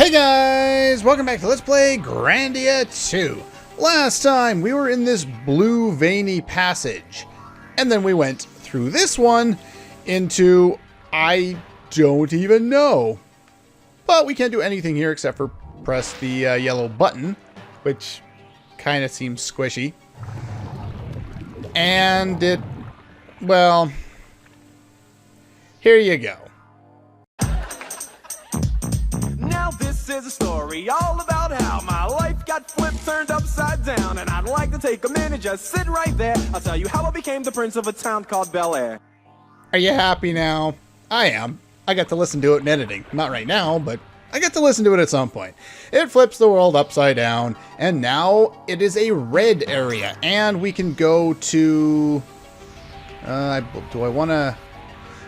Hey guys! Welcome back to Let's Play Grandia 2. Last time we were in this blue veiny passage, and then we went through this one into I don't even know. But we can't do anything here except for press the yellow button, which kind of seems squishy. And it, well, here you go. Now this is a story all about how my life got flipped, turned upside down, and I'd like to take a minute, just sit right there. I'll tell you how I became the prince of a town called Bel Air. Are you happy now? I am. I got to listen to it in editing. Not right now, but I get to listen to it at some point. It flips the world upside down, and now it is a red area, and we can go to... do I want to...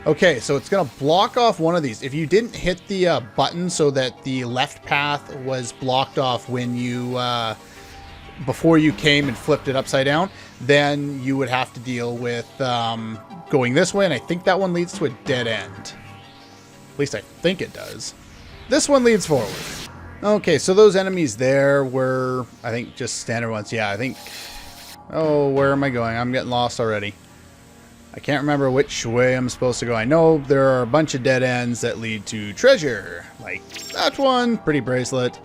Okay, so it's going to block off one of these. If you didn't hit the button so that the left path was blocked off when you, before you came and flipped it upside down, then you would have to deal with going this way, and I think that one leads to a dead end. At least I think it does. This one leads forward. Okay, so those enemies there were, I think, just standard ones. Yeah, I think... Oh, where am I going? I'm getting lost already. I can't remember which way I'm supposed to go. I know there are a bunch of dead ends that lead to treasure. Like that one, pretty bracelet.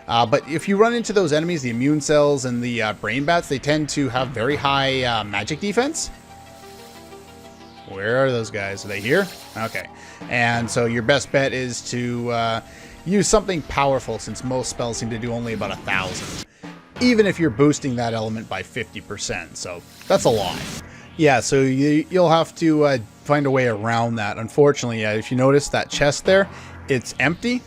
But if you run into those enemies, the immune cells and the brain bats, they tend to have very high magic defense. Where are those guys? Are they here? Okay. And so your best bet is to use something powerful, since most spells seem to do only about 1,000. Even if you're boosting that element by 50%. So that's a lot. Yeah, so you'll have to find a way around that. Unfortunately, if you notice that chest there, it's empty.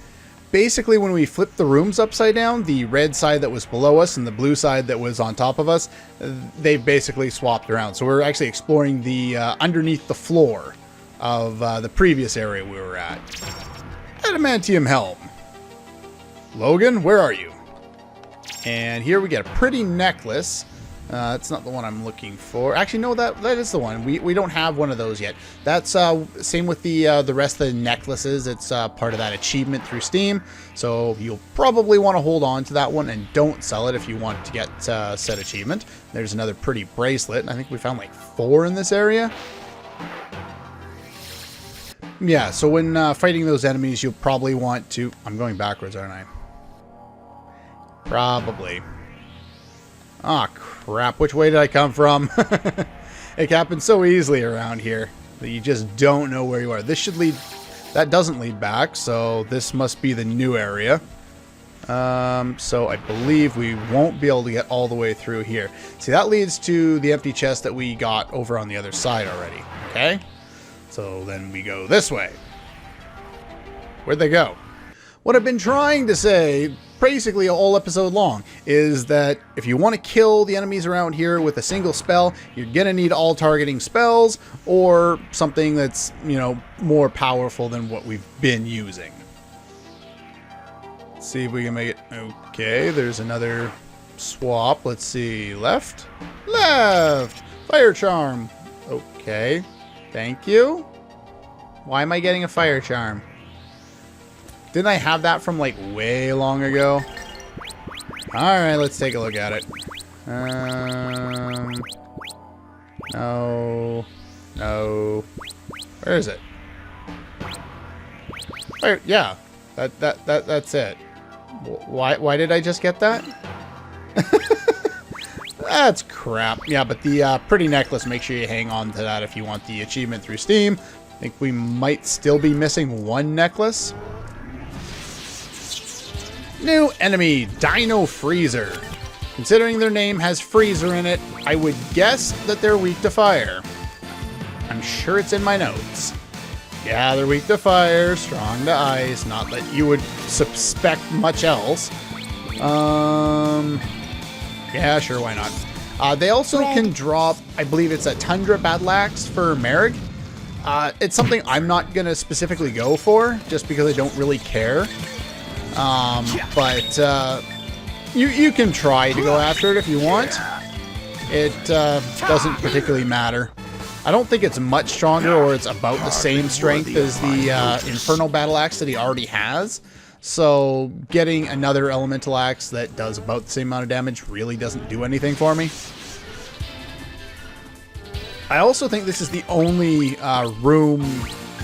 Basically, when we flip the rooms upside down, the red side that was below us and the blue side that was on top of us, they basically swapped around. So we're actually exploring the underneath the floor of the previous area we were at. Adamantium helm. Logan, where are you? And here we get a pretty necklace. That's not the one I'm looking for. Actually, no, that is the one. We don't have one of those yet. That's same with the rest of the necklaces. It's part of that achievement through Steam. So you'll probably want to hold on to that one and don't sell it if you want to get said achievement. There's another pretty bracelet. I think we found like 4 in this area. Yeah, so when fighting those enemies, you'll probably want to... I'm going backwards, aren't I? Probably. Ah, crap. Which way did I come from? It happens so easily around here that you just don't know where you are. This should lead... That doesn't lead back, so this must be the new area. So I believe we won't be able to get all the way through here. See, that leads to the empty chest that we got over on the other side already. Okay? So then we go this way. Where'd they go? What I've been trying to say, basically all episode long, is that if you want to kill the enemies around here with a single spell, you're gonna need all targeting spells or something that's, you know, more powerful than what we've been using. Let's see if we can make it. Okay, there's another swap. Let's see. Left? Left! Fire charm. Okay. Thank you. Why am I getting a fire charm? Didn't I have that from, like, way long ago? Alright, let's take a look at it. No. No. Where is it? Wait, yeah. That's it. Why did I just get that? That's crap. Yeah, but the pretty necklace, make sure you hang on to that if you want the achievement through Steam. I think we might still be missing one necklace. New enemy, Dino Freezer. Considering their name has freezer in it, I would guess that they're weak to fire. I'm sure it's in my notes. Yeah, they're weak to fire, strong to ice, not that you would suspect much else. Yeah, sure, why not? They also can drop, I believe it's a Tundra Battle Axe for Merrick. It's something I'm not going to specifically go for, just because I don't really care. But you can try to go after it if you want. It doesn't particularly matter. I don't think it's much stronger, or it's about the same strength as the Infernal Battle Axe that he already has. So getting another elemental axe that does about the same amount of damage really doesn't do anything for me. I also think this is the only room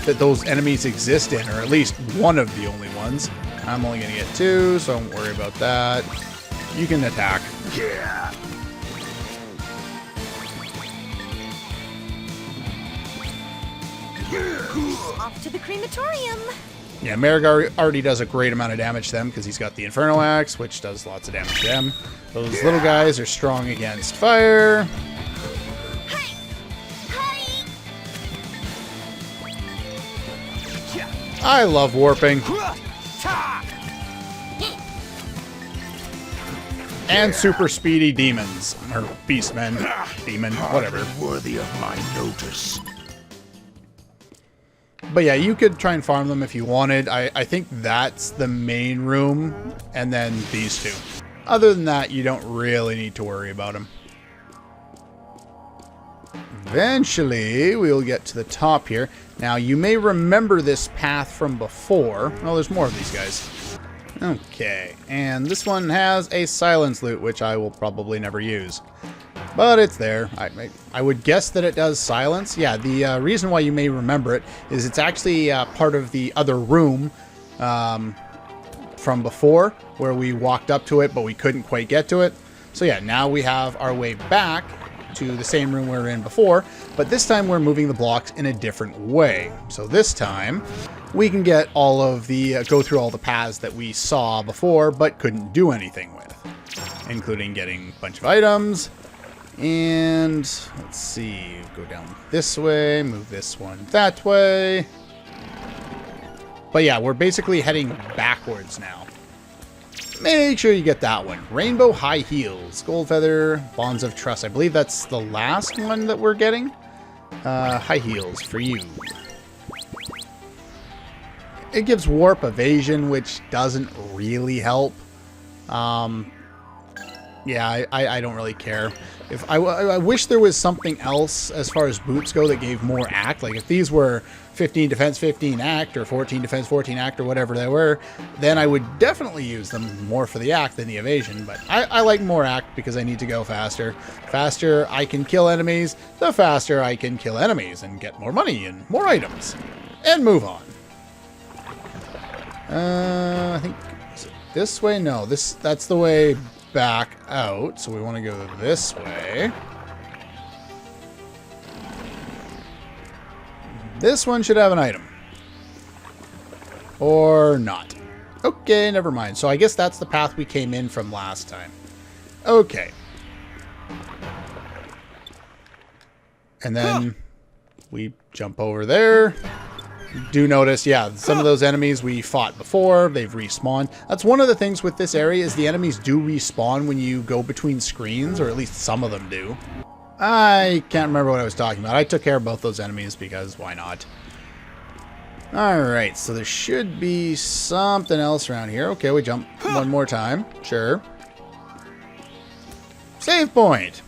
that those enemies exist in, or at least one of the only ones. I'm only going to get 2, so don't worry about that. You can attack. Yeah. Off to the crematorium. Yeah, Merrick already does a great amount of damage to them because he's got the Inferno Axe, which does lots of damage to them. Those little guys are strong against fire. Hey! Hey! I love warping. And super speedy demons. Or beastmen. Demon, whatever. Worthy of my notice. But yeah, you could try and farm them if you wanted. I think that's the main room, and then these two. Other than that, you don't really need to worry about them. Eventually, we'll get to the top here. Now, you may remember this path from before. Oh, there's more of these guys. Okay, and this one has a silence loot, which I will probably never use. But it's there. I would guess that it does silence. Yeah, the reason why you may remember it is it's actually part of the other room from before, where we walked up to it, but we couldn't quite get to it. So yeah, now we have our way back to the same room we were in before, but this time we're moving the blocks in a different way. So this time, we can get all of the, go through all the paths that we saw before, but couldn't do anything with, including getting a bunch of items. And let's see, go down this way, move this one that way. But yeah, we're basically heading backwards now. Make sure you get that one. Rainbow High Heels, Gold Feather, Bonds of Trust. I believe that's the last one that we're getting. High Heels for you. It gives Warp Evasion, which doesn't really help. Yeah, I don't really care. If I wish there was something else as far as boots go that gave more act. Like if these were 15 defense, 15 act, or 14 defense, 14 act, or whatever they were, then I would definitely use them more for the act than the evasion. But I like more act because I need to go faster. Faster I can kill enemies, the faster I can kill enemies and get more money and more items. And move on. I think, is it this way? No, that's the way back out, so we want to go this way. This one should have an item. Or not. Okay, never mind. So I guess that's the path we came in from last time. Okay. And then we jump over there. Do notice, yeah, some of those enemies we fought before, they've respawned. That's one of the things with this area is the enemies do respawn when you go between screens, or at least some of them do. I can't remember what I was talking about. I took care of both those enemies because why not? Alright, so there should be something else around here. Okay, we jump one more time. Sure. Save point.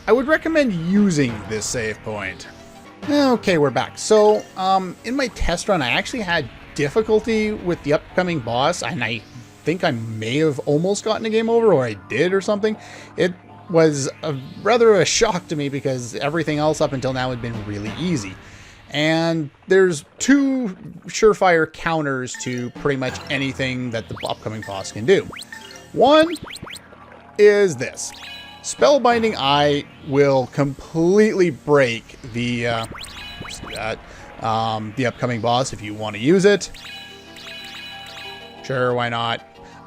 I would recommend using this save point. Okay, we're back. So, in my test run, I actually had difficulty with the upcoming boss, and I think I may have almost gotten a game over, or I did or something. It was rather a shock to me because everything else up until now had been really easy. And there's 2 surefire counters to pretty much anything that the upcoming boss can do. One is this. Spellbinding Eye will completely break the upcoming boss if you want to use it. Sure, why not?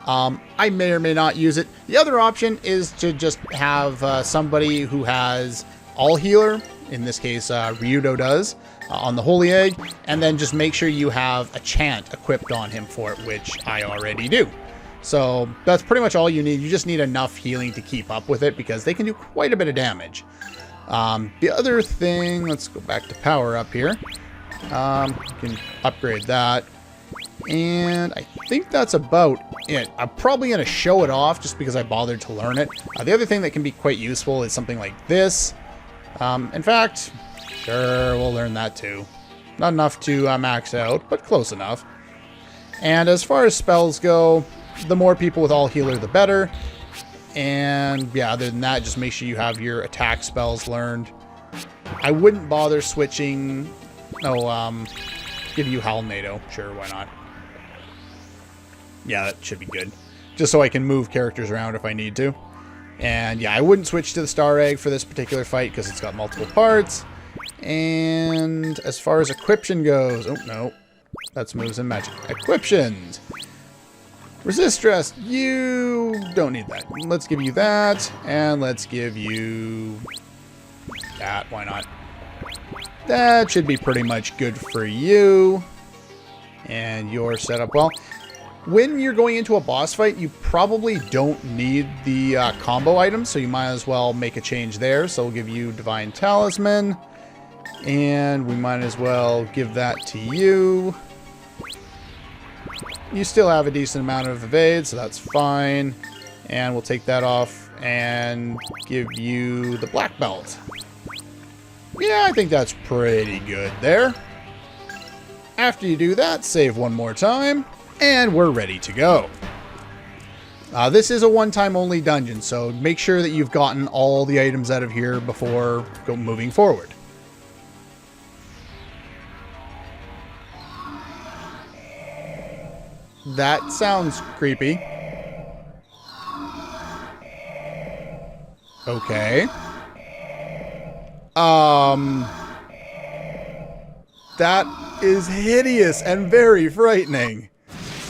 I may or may not use it. The other option is to just have somebody who has all healer, in this case Ryudo does, on the Holy Egg, and then just make sure you have a chant equipped on him for it, which I already do. So that's pretty much all you need. You just need enough healing to keep up with it because they can do quite a bit of damage. The other thing, let's go back to power up here. You can upgrade that. And I think that's about it. I'm probably going to show it off just because I bothered to learn it. The other thing that can be quite useful is something like this. In fact, sure, we'll learn that too. Not enough to max out, but close enough. And as far as spells go, the more people with all healer, the better. And yeah, other than that, just make sure you have your attack spells learned. I wouldn't bother switching. No, give you Howl NATO. Sure, why not? Yeah, that should be good. Just so I can move characters around if I need to. And yeah, I wouldn't switch to the Star Egg for this particular fight because it's got multiple parts. And as far as equiption goes, oh no, that's moves and magic. Equiptions. Resist stress. You don't need that. Let's give you that, and let's give you that. Why not? That should be pretty much good for you. And you're set up well. When you're going into a boss fight, you probably don't need the combo items, so you might as well make a change there. So we'll give you Divine Talisman, and we might as well give that to you. You still have a decent amount of evade, so that's fine. And we'll take that off and give you the black belt. Yeah, I think that's pretty good there. After you do that, save one more time. And we're ready to go. This is a one-time only dungeon, so make sure that you've gotten all the items out of here before moving forward. That sounds creepy. Okay. That is hideous and very frightening.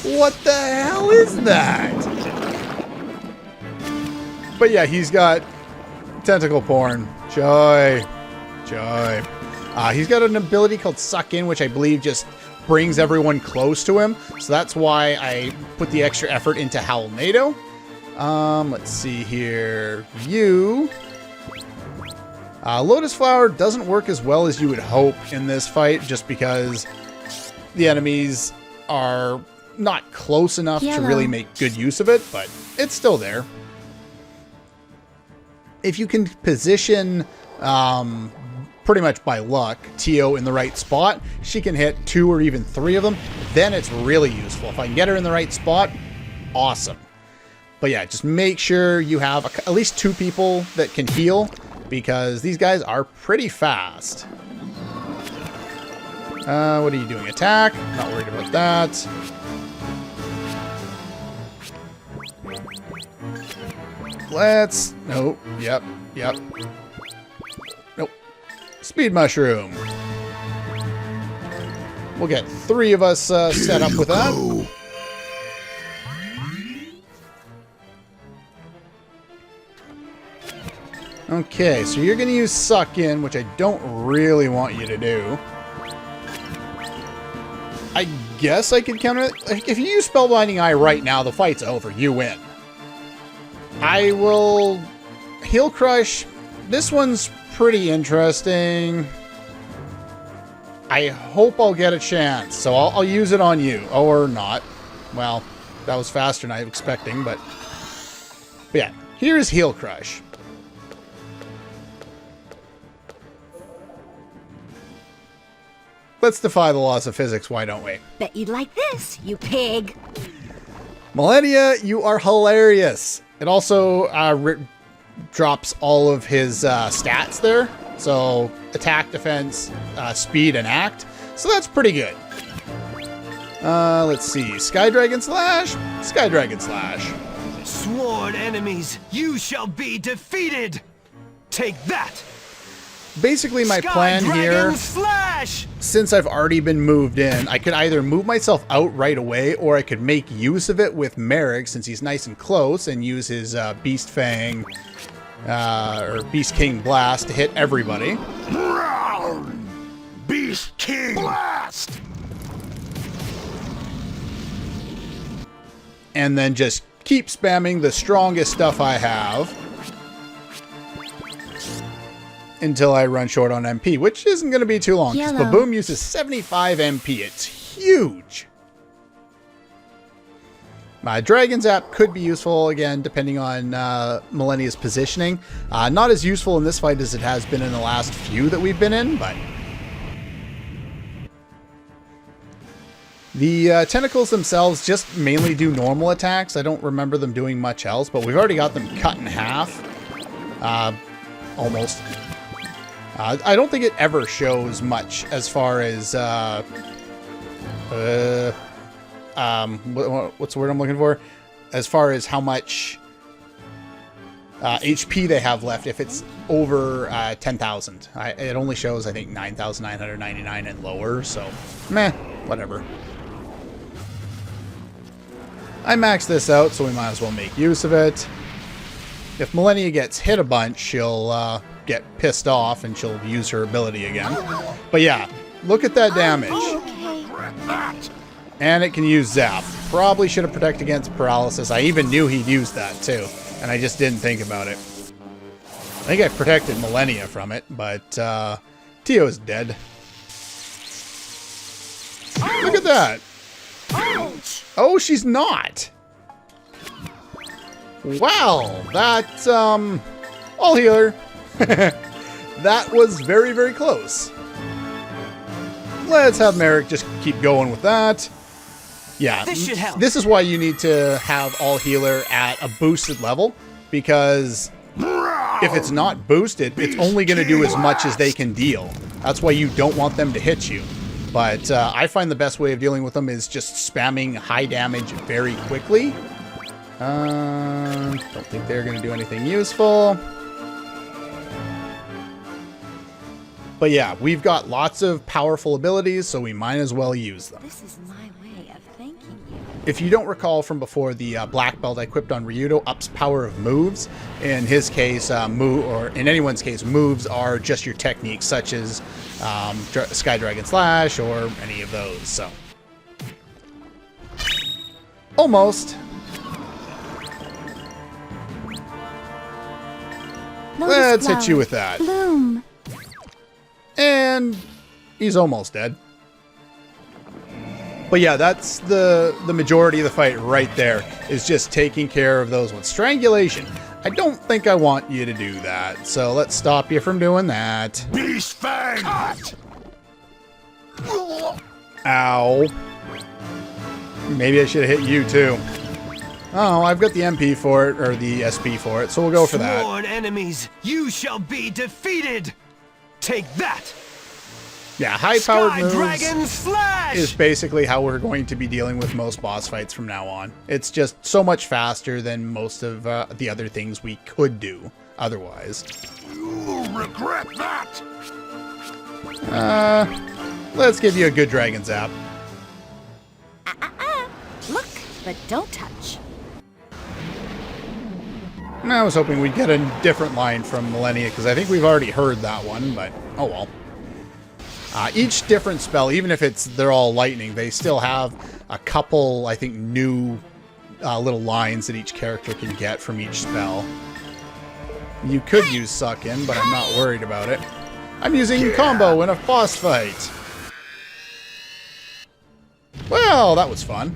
What the hell is that? But yeah, he's got tentacle porn. Joy. Joy. He's got an ability called Suck In, which I believe just brings everyone close to him. So that's why I put the extra effort into Howl NATO. Let's see here. You. Lotus Flower doesn't work as well as you would hope in this fight, just because the enemies are not close enough to really make good use of it, but it's still there. If you can position, pretty much by luck, Tio in the right spot, she can hit 2 or even 3 of them. Then it's really useful. If I can get her in the right spot, awesome. But yeah, just make sure you have at least 2 people that can heal, because these guys are pretty fast. What are you doing? Attack? Not worried about that. Let's... Nope. Yep. Nope. Speed Mushroom. We'll get 3 of us set up with that. Okay, so you're going to use Suck In, which I don't really want you to do. I guess I could counter it. Like, if you use Spellbinding Eye right now, the fight's over. You win. I will Heal Crush. This one's pretty interesting. I hope I'll get a chance, so I'll use it on you. Or not. Well, that was faster than I was expecting, but yeah, here's Heal Crush. Let's defy the laws of physics, why don't we? Bet you'd like this, you pig. Millennia, you are hilarious. It also drops all of his stats there. So attack, defense, speed, and act. So that's pretty good. Let's see. Sky Dragon Slash. Sky Dragon Slash. Sworn enemies, you shall be defeated. Take that. Basically, my plan here, since I've already been moved in, I could either move myself out right away, or I could make use of it with Merrick, since he's nice and close, and use his Beast Fang, or Beast King Blast to hit everybody. Beast King Blast! And then just keep spamming the strongest stuff I have until I run short on MP, which isn't going to be too long, because Baboom uses 75 MP. It's huge. My Dragon Zap could be useful, again, depending on Millennia's positioning. Not as useful in this fight as it has been in the last few that we've been in, but The tentacles themselves just mainly do normal attacks. I don't remember them doing much else, but we've already got them cut in half. Almost. I don't think it ever shows much as far as, what's the word I'm looking for? As far as how much HP they have left if it's over 10,000. It only shows, I think, 9,999 and lower, so meh, whatever. I maxed this out, so we might as well make use of it. If Millennia gets hit a bunch, she'll get pissed off and she'll use her ability again. But yeah, look at that damage. And it can use Zap. Probably should have protected against paralysis. I even knew he'd use that too, and I just didn't think about it. I think I protected Millennia from it, but Tio is dead. Look at that. Oh, she's not. Wow, that's I'll heal her. That was very, very close. Let's have Merrick just keep going with that. Yeah, This should help. This is why you need to have all healer at a boosted level, because if it's not boosted, it's only going to do as much as they can deal. That's why you don't want them to hit you. But I find the best way of dealing with them is just spamming high damage very quickly. Don't think they're going to do anything useful. But yeah, we've got lots of powerful abilities, so we might as well use them. This is my way of thanking you. If you don't recall from before, the black belt I equipped on Ryudo ups power of moves. In his case, or in anyone's case, moves are just your techniques, such as Sky Dragon Slash or any of those. So, almost. Let's hit you with that. Bloom. And he's almost dead. But yeah, that's the majority of the fight right there, is just taking care of those ones. Strangulation. I don't think I want you to do that, so let's stop you from doing that. Beast Fang! Cut! Ow. Maybe I should have hit you too. Oh, I've got the MP for it, or the SP for it, so we'll go for that. Sworn enemies, you shall be defeated! Take that! Yeah, high-powered Sky moves Dragon Slash! is basically how we're going to be dealing with most boss fights from now on. It's just so much faster than most of the other things we could do otherwise. You'll regret that! Let's give you a good Dragon Zap. Look, but don't touch. I was hoping we'd get a different line from Millennia, because I think we've already heard that one, but oh well. Each different spell, even if they're all lightning, they still have a couple, I think, new little lines that each character can get from each spell. You could use Suck In, but I'm not worried about it. I'm using combo in a boss fight. Well, that was fun.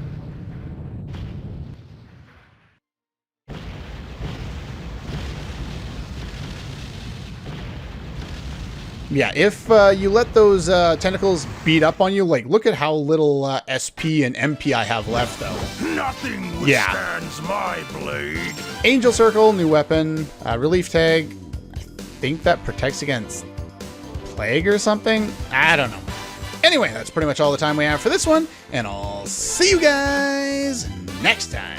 Yeah, if you let those tentacles beat up on you, like, look at how little SP and MP I have left, though. Nothing withstands my blade. Angel Circle, new weapon. Relief Tag. I think that protects against Plague or something? I don't know. Anyway, that's pretty much all the time we have for this one, and I'll see you guys next time.